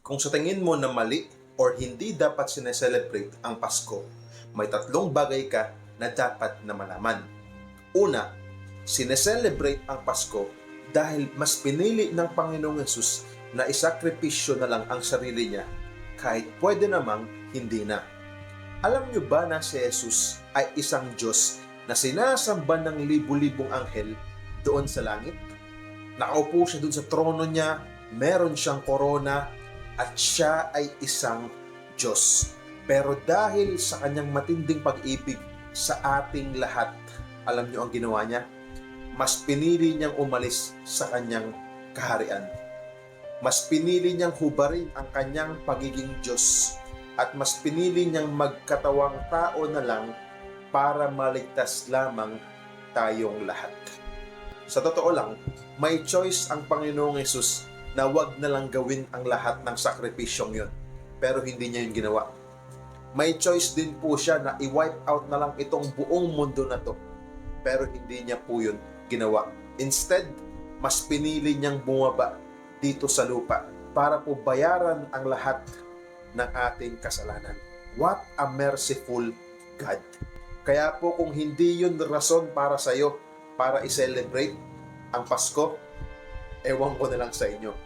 Kung sa tingin mo na mali or hindi dapat sineselebrate ang Pasko, may tatlong bagay ka na dapat na malaman. Una, sineselebrate ang Pasko dahil mas pinili ng Panginoong Yesus na isakripisyo na lang ang sarili niya kahit pwede namang hindi na. Alam niyo ba na si Jesus ay isang Diyos na sinasamba ng libu-libong anghel doon sa langit? Nakaupo siya doon sa trono niya, meron siyang korona, at siya ay isang Diyos. Pero dahil sa kanyang matinding pag-ibig sa ating lahat, alam niyo ang ginawa niya? Mas pinili niyang umalis sa kanyang kaharian. Mas pinili niyang hubarin ang kanyang pagiging Diyos at mas pinili niyang magkatawang tao na lang para maligtas lamang tayong lahat. Sa totoo lang, may choice ang Panginoong Yesus na wag na lang gawin ang lahat ng sakripisyong yun. Pero hindi niya yun ginawa. May choice din po siya na i-wipe out na lang itong buong mundo na to. Pero hindi niya po yun ginawa. Instead, mas pinili niyang bumaba dito sa lupa para po bayaran ang lahat ng ating kasalanan. What a merciful God! Kaya po kung hindi yun rason para sa'yo para i-celebrate ang Pasko, ewan ko na lang sa inyo.